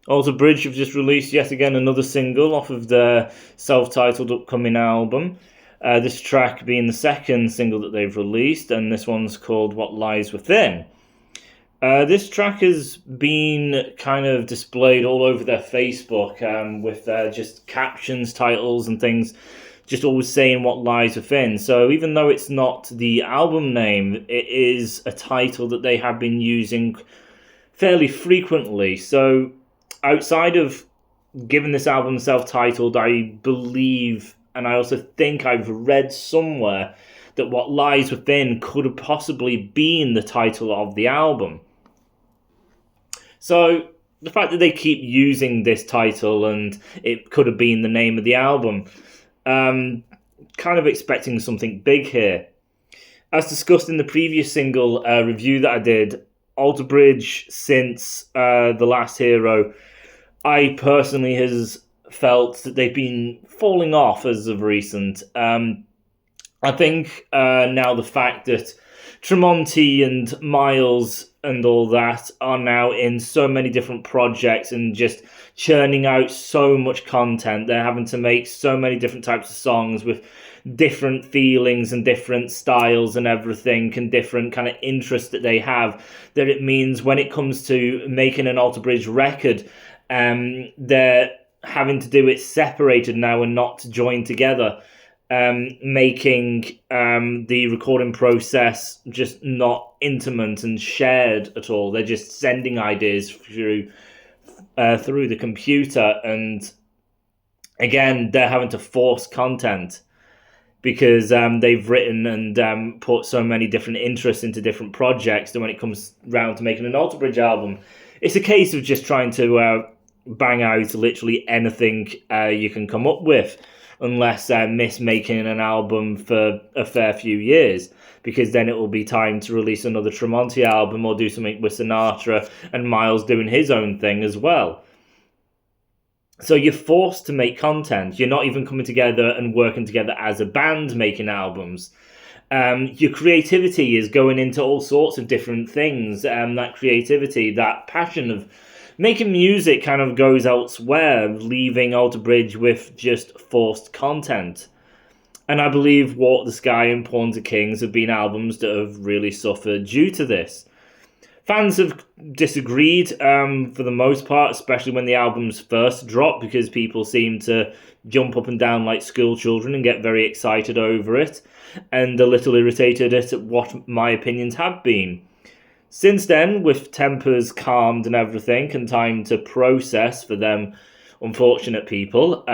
Alter Bridge have just released yet again another single off of their self-titled upcoming album. This track being the second single that they've released, and this one's called What Lies Within. This track has been kind of displayed all over their Facebook with just captions, titles, and things, just always saying what lies within. So even though it's not the album name, it is a title that they have been using fairly frequently. So outside of giving this album self-titled, I believe, and I also think I've read somewhere, that What Lies Within could have possibly been the title of the album. So the fact that they keep using this title and it could have been the name of the album, kind of expecting something big here. As discussed in the previous single review that I did, Alter Bridge, since The Last Hero, I personally has felt that they've been falling off as of recent. I think now the fact that Tremonti and Miles and all that are now in so many different projects and just churning out so much content. They're having to make so many different types of songs with different feelings and different styles and everything and different kind of interests that they have, that it means when it comes to making an Alter Bridge record, they're having to do it separated now and not joined together, making the recording process just not intimate and shared at all. They're just sending ideas through the computer, and again, they're having to force content because they've written and put so many different interests into different projects that when it comes round to making an Alter Bridge album, it's a case of just trying to bang out literally anything you can come up with, unless miss making an album for a fair few years, because then it will be time to release another Tremonti album or do something with Sinatra and Miles doing his own thing as well. So you're forced to make content. You're not even coming together and working together as a band making albums. Your creativity is going into all sorts of different things. That creativity, that passion of making music kind of goes elsewhere, leaving Alter Bridge with just forced content. And I believe Walk the Sky and Pawns of Kings have been albums that have really suffered due to this. Fans have disagreed for the most part, especially when the albums first dropped, because people seem to jump up and down like school children and get very excited over it, and a little irritated at what my opinions have been. Since then, with tempers calmed and everything, and time to process for them unfortunate people,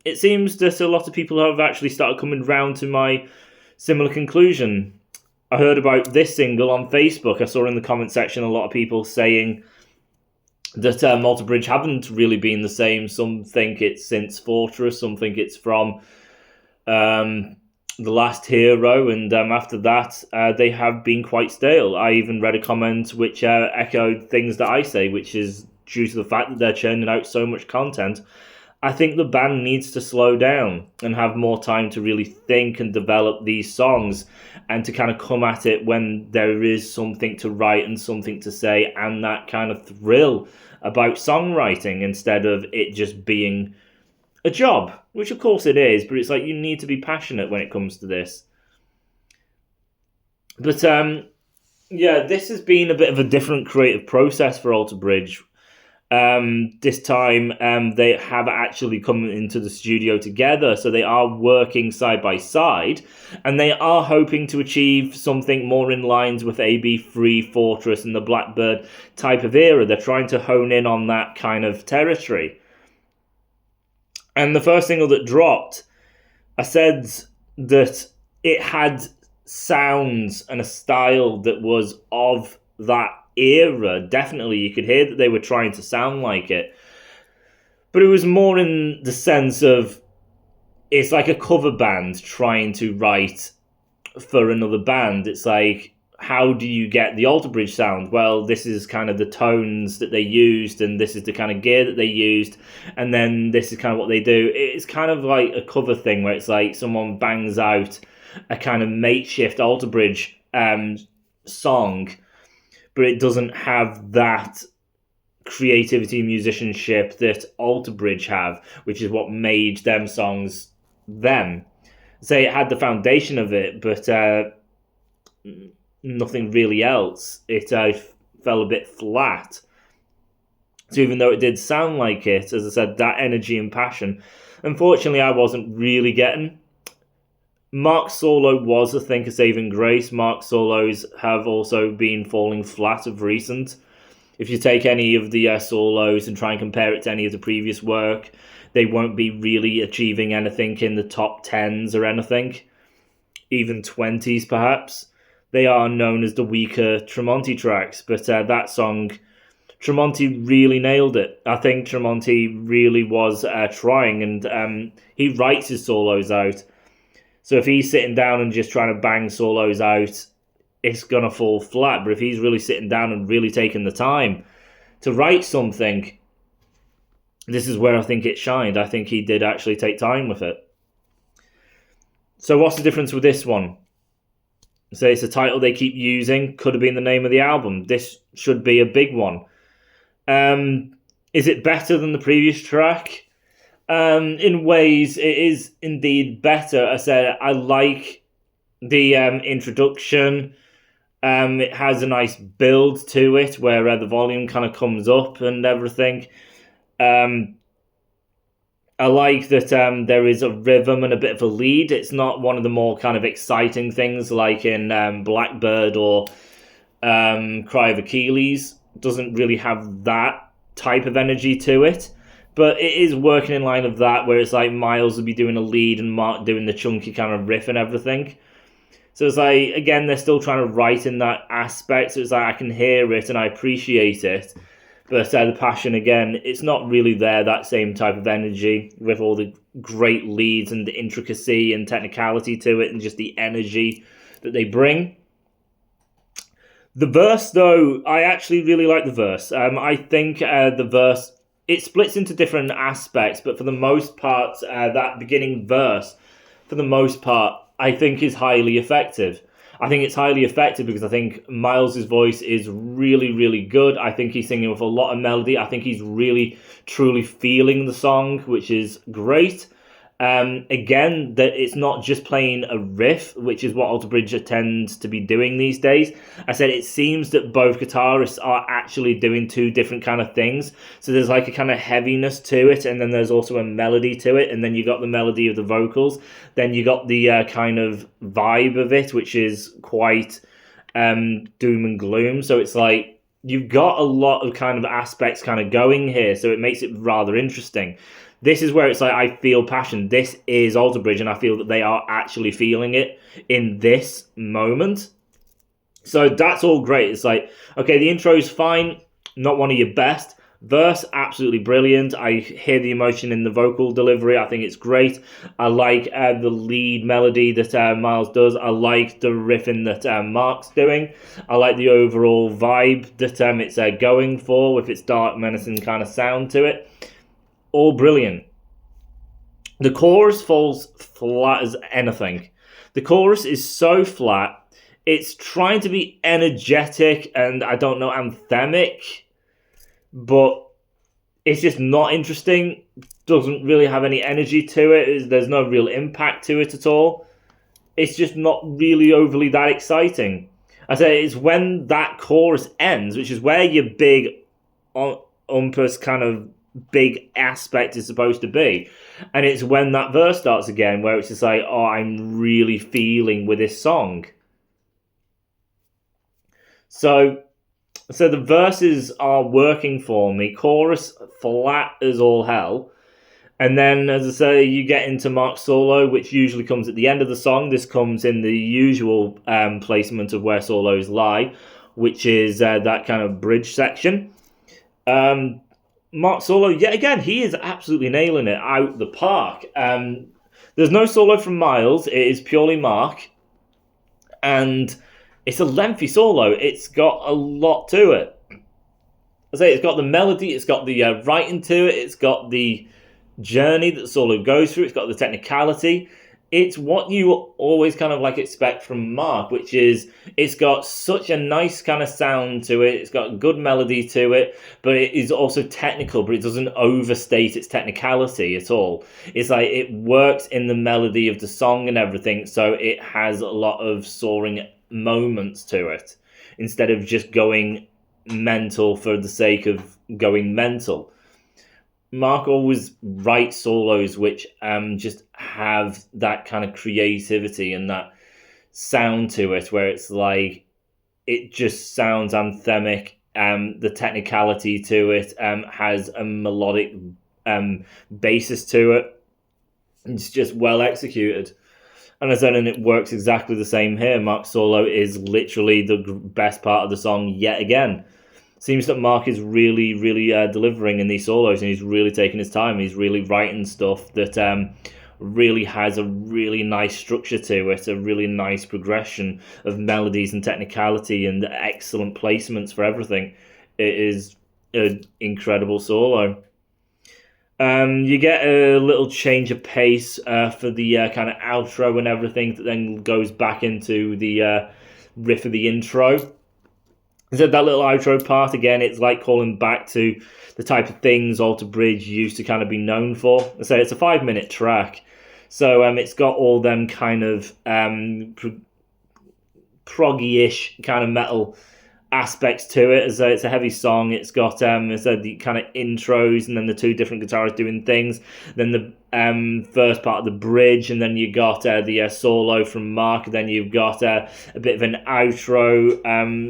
it seems that a lot of people have actually started coming round to my similar conclusion. I heard about this single on Facebook. I saw in the comment section a lot of people saying that Alter Bridge haven't really been the same. Some think it's since Fortress, some think it's from The Last Hero, and after that they have been quite stale. I even read a comment which echoed things that I say, which is due to the fact that they're churning out so much content. I think the band needs to slow down and have more time to really think and develop these songs, and to kind of come at it when there is something to write and something to say, and that kind of thrill about songwriting, instead of it just being a job, which of course it is, but it's like you need to be passionate when it comes to this. But yeah, this has been a bit of a different creative process for Alter Bridge. This time they have actually come into the studio together, so they are working side by side, and they are hoping to achieve something more in lines with AB3, Fortress, and the Blackbird type of era. They're trying to hone in on that kind of territory. And the first single that dropped, I said that it had sounds and a style that was of that era. Definitely you could hear that they were trying to sound like it, but it was more in the sense of it's like a cover band trying to write for another band. It's like, how do you get the Alter Bridge sound? Well, this is kind of the tones that they used, and this is the kind of gear that they used, and then this is kind of what they do. It's kind of like a cover thing where it's like someone bangs out a kind of makeshift Alter Bridge song, but it doesn't have that creativity, musicianship that Alter Bridge have, which is what made them songs them. Say it had the foundation of it, but nothing really else. It fell a bit flat. So even though it did sound like it, as I said, that energy and passion, unfortunately, I wasn't really getting. Mark's solo was, I think, a saving grace. Mark's solos have also been falling flat of recent. If you take any of the solos and try and compare it to any of the previous work, they won't be really achieving anything in the top 10s or anything, even 20s perhaps. They are known as the weaker Tremonti tracks, but that song, Tremonti really nailed it. I think Tremonti really was trying, and he writes his solos out. So if he's sitting down and just trying to bang solos out, it's going to fall flat. But if he's really sitting down and really taking the time to write something, this is where I think it shined. I think he did actually take time with it. So what's the difference with this one? So it's a title they keep using. Could have been the name of the album. This should be a big one. Is it better than the previous track? In ways, it is indeed better. I said I like the introduction. It has a nice build to it where the volume kind of comes up and everything. I like that there is a rhythm and a bit of a lead. It's not one of the more kind of exciting things like in Blackbird or Cry of Achilles. It doesn't really have that type of energy to it. But it is working in line of that, where it's like Miles will be doing a lead and Mark doing the chunky kind of riff and everything. So it's like, again, they're still trying to write in that aspect. So it's like I can hear it and I appreciate it. But the passion, again, it's not really there, that same type of energy with all the great leads and the intricacy and technicality to it and just the energy that they bring. The verse, though, I actually really like the verse. I think the verse, it splits into different aspects, but for the most part, that beginning verse, for the most part, I think is highly effective. I think it's highly effective because I think Miles' voice is really, really good. I think he's singing with a lot of melody. I think he's really, truly feeling the song, which is great. Again, that it's not just playing a riff, which is what Alter Bridge tends to be doing these days. I said it seems that both guitarists are actually doing two different kind of things. So there's like a kind of heaviness to it, and then there's also a melody to it, and then you got the melody of the vocals. Then you got the kind of vibe of it, which is quite doom and gloom. So it's like you've got a lot of kind of aspects kind of going here, so it makes it rather interesting. This is where it's like I feel passion. This is Alter Bridge, and I feel that they are actually feeling it in this moment. So that's all great. It's like, okay, the intro's fine, not one of your best. Verse, absolutely brilliant. I hear the emotion in the vocal delivery. I think it's great. I like the lead melody that Miles does. I like the riffing that Mark's doing. I like the overall vibe that it's going for with its dark, menacing kind of sound to it. All brilliant. The chorus falls flat as anything. The chorus is so flat. It's trying to be energetic and, I don't know, anthemic, but it's just not interesting. Doesn't really have any energy to it. There's no real impact to it at all. It's just not really overly that exciting. I say it's when that chorus ends, which is where your big umpus kind of big aspect is supposed to be, and it's when that verse starts again where it's just like, oh, I'm really feeling with this song. So the verses are working for me. Chorus flat as all hell, and then, as I say, you get into Mark's solo, which usually comes at the end of the song. This comes in the usual placement of where solos lie, which is that kind of bridge section. Mark solo, yet again, he is absolutely nailing it out the park. There's no solo from Miles. It is purely Mark. And it's a lengthy solo. It's got a lot to it. I say it's got the melody, it's got the writing to it, it's got the journey that the solo goes through, it's got the technicality. it's what you always kind of like expect from Mark, which is it's got such a nice kind of sound to it. It's got good melody to it, but it is also technical, but it doesn't overstate its technicality at all. It's like it works in the melody of the song and everything, so it has a lot of soaring moments to it instead of just going mental for the sake of going mental. Mark always writes solos which just have that kind of creativity and that sound to it, where it's like it just sounds anthemic. The technicality to it has a melodic basis to it. It's just well executed. And as I said, and it works exactly the same here. Mark's solo is literally the best part of the song yet again. Seems that Mark is really, really delivering in these solos, and he's really taking his time. He's really writing stuff that really has a really nice structure to it, a really nice progression of melodies and technicality and excellent placements for everything. It is an incredible solo. You get a little change of pace for the kind of outro and everything that then goes back into the riff of the intro. So that little outro part, again, it's like calling back to the type of things Alter Bridge used to kind of be known for. So it's a 5-minute track. So it's got all them kind of proggy-ish kind of metal aspects to it. As it's a heavy song, it's got the kind of intros and then the two different guitarists doing things, then the first part of the bridge, and then you got the solo from Mark, then you've got a bit of an outro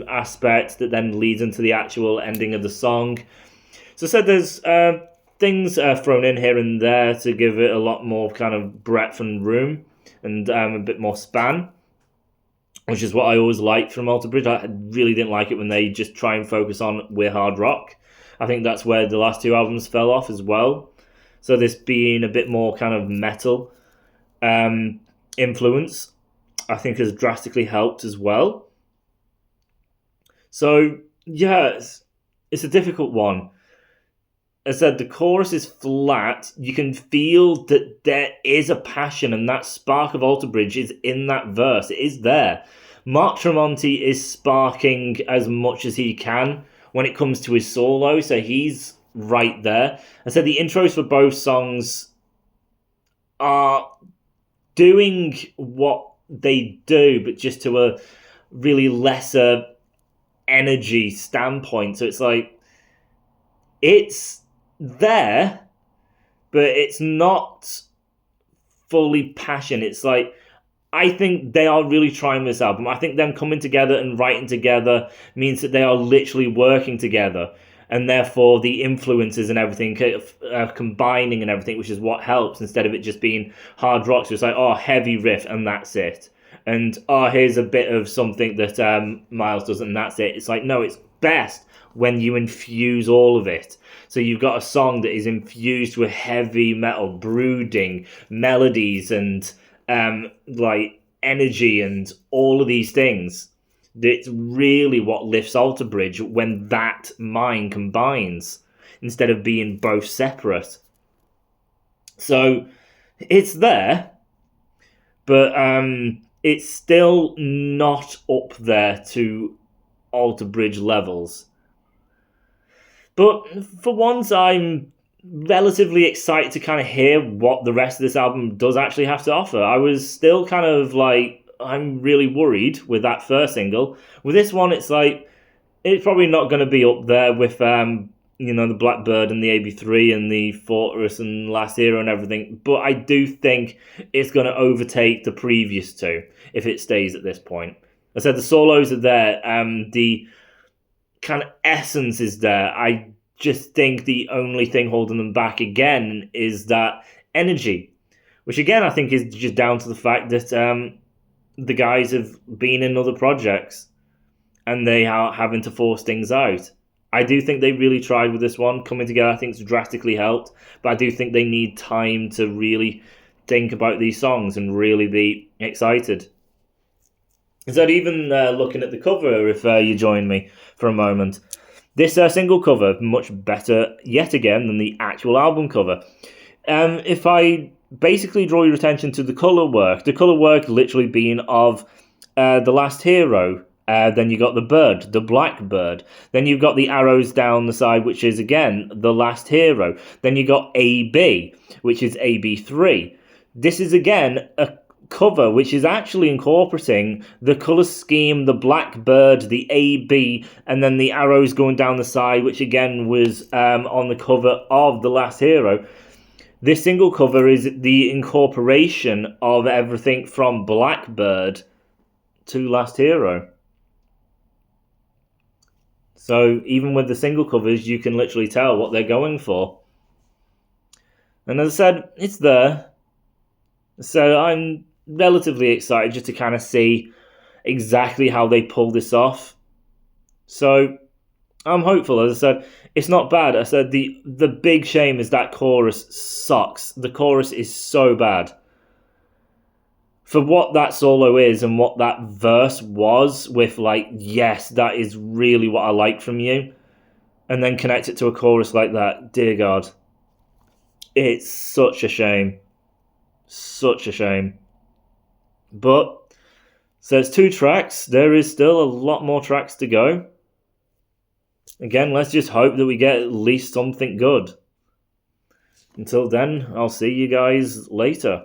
aspect that then leads into the actual ending of the song. So I said there's things thrown in here and there to give it a lot more kind of breadth and room and a bit more span, which is what I always liked from Alter Bridge. I really didn't like it when they just try and focus on We're Hard Rock. I think that's where the last two albums fell off as well. So this being a bit more kind of metal influence, I think has drastically helped as well. So, yeah, it's a difficult one. As I said, the chorus is flat. You can feel that there is a passion, and that spark of Alter Bridge is in that verse. It is there. Mark Tremonti is sparking as much as he can when it comes to his solo, so he's right there. I said the intros for both songs are doing what they do, but just to a really lesser energy standpoint. So it's like, it's there, but it's not fully passion. It's like, I think they are really trying this album. I think them coming together and writing together means that they are literally working together, and therefore the influences and everything combining and everything, which is what helps, instead of it just being hard rock. So it's like, oh, heavy riff and that's it, and oh, here's a bit of something that Miles does and that's it. It's like, no, it's best when you infuse all of it. So you've got a song that is infused with heavy metal, brooding melodies and like energy and all of these things. It's really what lifts Alter Bridge when that mind combines instead of being both separate. So it's there, but it's still not up there to Alter Bridge levels. But for once, I'm relatively excited to kind of hear what the rest of this album does actually have to offer. I was still kind of like, I'm really worried with that first single. With this one, it's like, it's probably not going to be up there with, the Blackbird and the AB3 and the Fortress and Last Hero and everything. But I do think it's going to overtake the previous two if it stays at this point. I said the solos are there. The kind of essence is there. I just think the only thing holding them back again is that energy, which again I think is just down to the fact that the guys have been in other projects and they are having to force things out. I do think they really tried with this one. Coming together, I think, it's drastically helped, but I do think they need time to really think about these songs and really be excited. Is that even looking at the cover, if you join me for a moment? This single cover, much better yet again than the actual album cover. If I basically draw your attention to the colour work. The colour work literally being of the last hero. Then you got the bird, the black bird. Then you've got the arrows down the side, which is, again, the last hero. Then you got AB, which is AB3. This is, again, a cover which is actually incorporating the colour scheme, the black bird, the AB, and then the arrows going down the side, which, again, was on the cover of the last hero. This single cover is the incorporation of everything from Blackbird to Last Hero. So even with the single covers, you can literally tell what they're going for. And as I said, it's there. So I'm relatively excited just to kind of see exactly how they pull this off. So I'm hopeful. As I said, it's not bad. I said the big shame is that chorus sucks. The chorus is so bad. For what that solo is and what that verse was with, like, yes, that is really what I like from you, and then connect it to a chorus like that, dear God. It's such a shame. Such a shame. But, so it's 2 tracks. There is still a lot more tracks to go. Again, let's just hope that we get at least something good. Until then, I'll see you guys later.